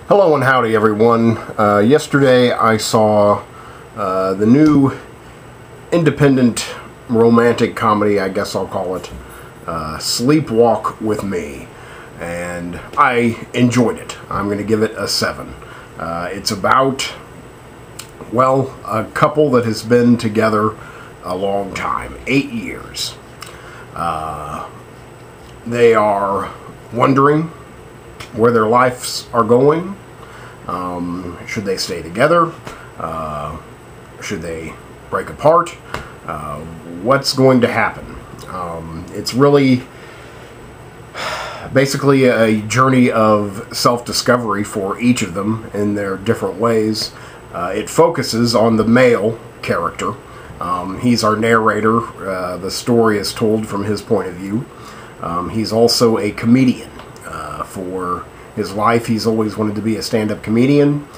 Hello and howdy everyone. Yesterday I saw the new independent romantic comedy, I guess I'll call it, Sleepwalk With Me, and I enjoyed it. I'm going to give it a 7. It's about, well, a couple that has been together a long time, 8 years. They are wondering where their lives are going. Should they stay together? Should they break apart? What's going to happen? It's really basically a journey of self-discovery for each of them in their different ways. It focuses on the male character. He's our narrator. The story is told from his point of view. He's also a comedian. For his life, he's always wanted to be a stand-up comedian.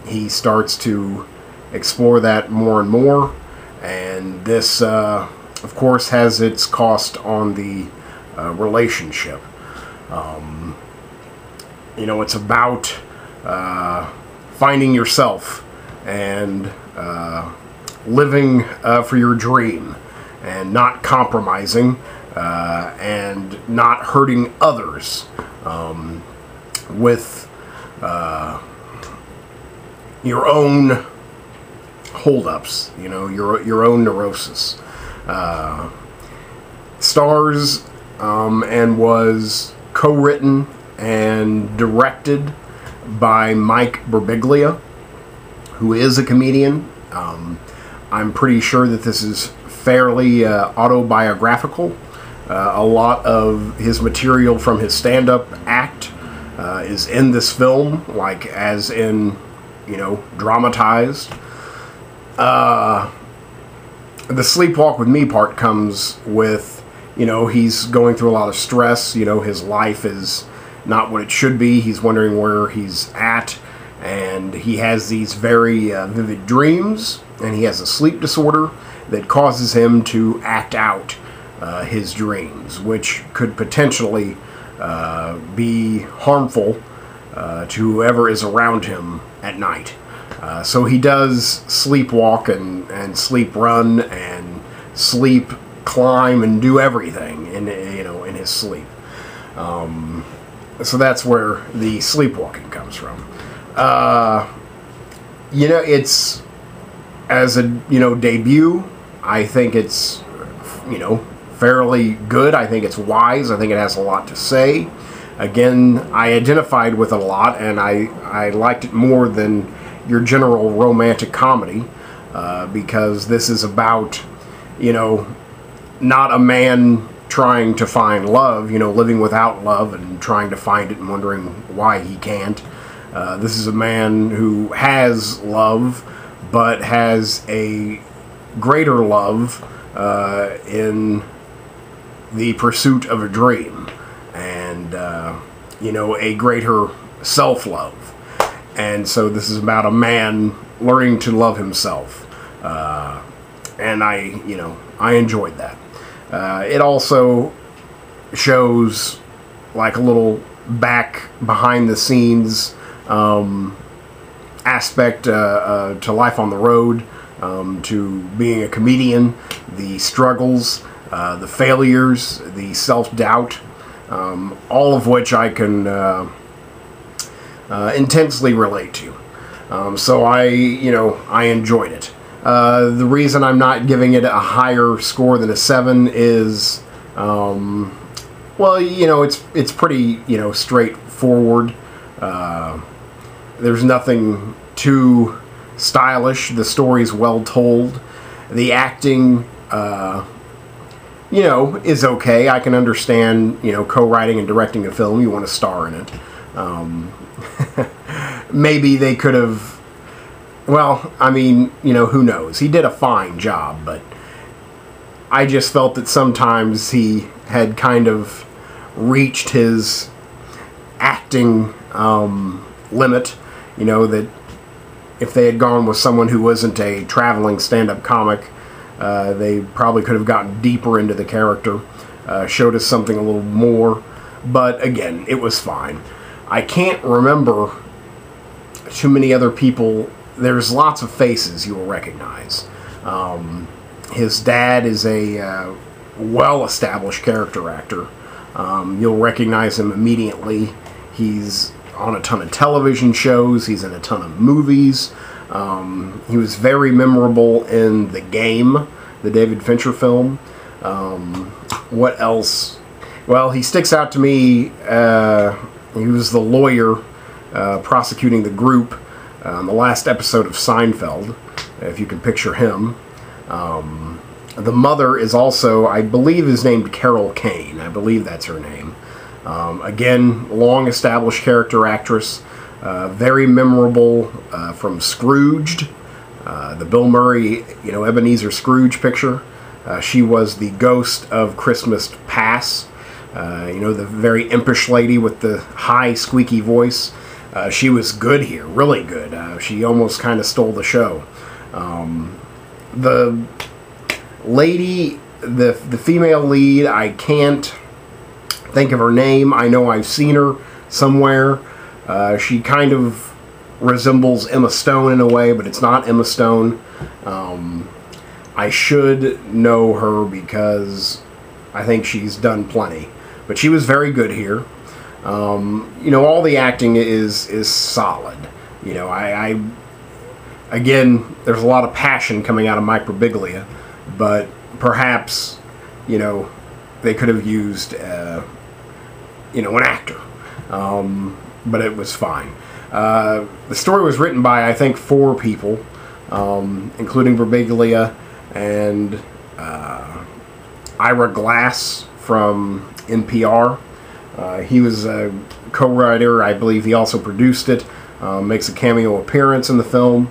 He starts to explore that more and more, and this, of course, has its cost on the relationship. It's about finding yourself and living for your dream and not compromising and not hurting others with your own holdups, your own neurosis. Stars and was co-written and directed by Mike Birbiglia, who is a comedian. I'm pretty sure that this is fairly autobiographical. A lot of his material from his stand-up act is in this film, like as in, dramatized. The Sleepwalk With Me part comes with, he's going through a lot of stress. His life is not what it should be. He's wondering where he's at, and he has these very vivid dreams, and he has a sleep disorder that causes him to act out his dreams, which could potentially be harmful to whoever is around him at night. So he does sleepwalk and sleep run and sleep climb and do everything in his sleep. So that's where the sleepwalking comes from. It's as a debut. I think it's fairly good. I think it's wise. I think it has a lot to say. Again, I identified with it a lot, and I liked it more than your general romantic comedy, because this is about, not a man trying to find love, living without love and trying to find it and wondering why he can't. This is a man who has love, but has a greater love in the pursuit of a dream, and a greater self-love. And so this is about a man learning to love himself, and I enjoyed that. It also shows like a little behind the scenes aspect to life on the road, to being a comedian, the struggles, the failures, the self-doubt, all of which I can intensely relate to. So I enjoyed it. The reason I'm not giving it a higher score than a 7 is, it's pretty, straightforward. There's nothing too stylish. The story's well told. The acting, is okay. I can understand, co-writing and directing a film. You want to star in it. Maybe they could have, who knows? He did a fine job, but I just felt that sometimes he had kind of reached his acting limit, that if they had gone with someone who wasn't a traveling stand-up comic, they probably could have gotten deeper into the character, showed us something a little more, but again, it was fine. I can't remember too many other people. There's lots of faces you will recognize. His dad is a well-established character actor. You'll recognize him immediately. He's on a ton of television shows. He's in a ton of movies. He was very memorable in The Game, the David Fincher film. What else? Well, he sticks out to me. He was the lawyer prosecuting the group on the last episode of Seinfeld, if you can picture him. The mother is also, I believe, is named Carol Kane. I believe that's her name. Again, long-established character actress, very memorable from Scrooged, the Bill Murray, Ebenezer Scrooge picture. She was the ghost of Christmas Past. The very impish lady with the high, squeaky voice. She was good here, really good. She almost kind of stole the show. The lady, the female lead, I can't think of her name. I know I've seen her somewhere. She kind of resembles Emma Stone in a way, but it's not Emma Stone. I should know her because I think she's done plenty. But she was very good here. All the acting is solid. Again, there's a lot of passion coming out of Mike Birbiglia, but perhaps, they could have used, an actor. But it was fine. The story was written by, I think, 4 people, including Birbiglia and Ira Glass from NPR. He was a co-writer. I believe he also produced it. Makes a cameo appearance in the film.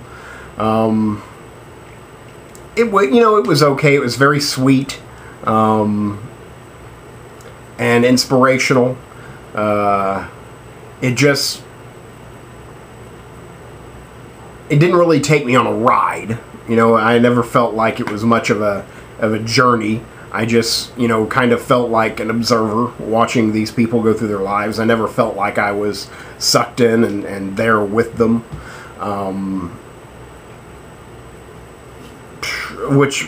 It was okay. It was very sweet and inspirational. It didn't really take me on a ride. I never felt like it was much of a journey. I just, kind of felt like an observer watching these people go through their lives. I never felt like I was sucked in and there with them. Which,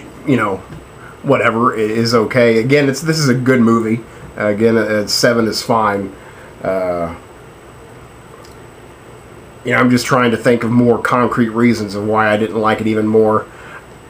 whatever, is okay. Again, this is a good movie. Again, a 7 is fine. I'm just trying to think of more concrete reasons of why I didn't like it even more.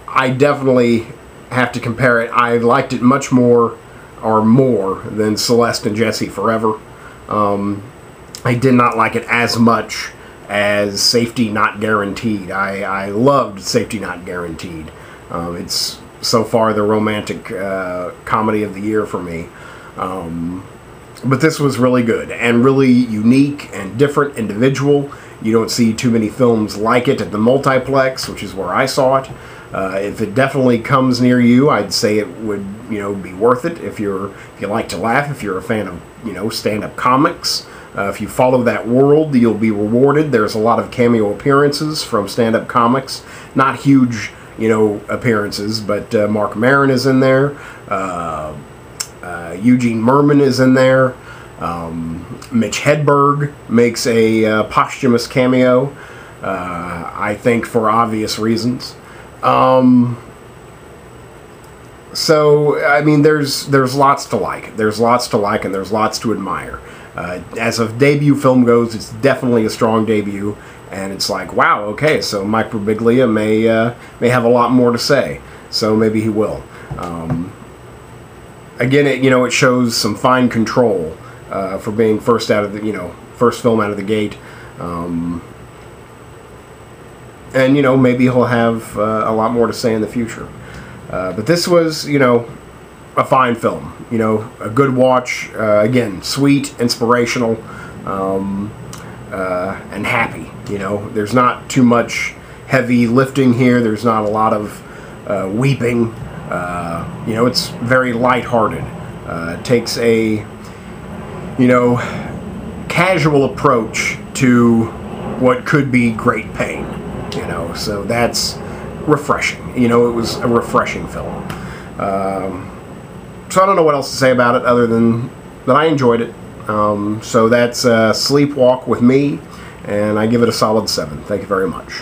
I definitely have to compare it. I liked it much more than Celeste and Jesse Forever. I did not like it as much as Safety Not Guaranteed. I loved Safety Not Guaranteed. It's so far the romantic comedy of the year for me. But this was really good and really unique and different, individual. You don't see too many films like it at the multiplex, which is where I saw it. If it definitely comes near you, I'd say it would, be worth it. If you like to laugh, if you're a fan of, stand-up comics, if you follow that world, you'll be rewarded. There's a lot of cameo appearances from stand-up comics. Not huge, appearances, but Mark Maron is in there. Eugene Merman is in there. Mitch Hedberg makes a posthumous cameo, I think for obvious reasons. So, I mean, there's lots to like. There's lots to like and there's lots to admire. As a debut film goes, it's definitely a strong debut. And it's like, wow, okay, so Mike Birbiglia may have a lot more to say. So maybe he will. Again, it shows some fine control for being first film out of the gate. And, maybe he'll have a lot more to say in the future. But this was, a fine film. A good watch. Again, sweet, inspirational, and happy. There's not too much heavy lifting here. There's not a lot of weeping. It's very lighthearted. It takes a, casual approach to what could be great pain. So that's refreshing. It was a refreshing film. So I don't know what else to say about it other than that I enjoyed it. So that's Sleepwalk With Me, and I give it a solid 7. Thank you very much.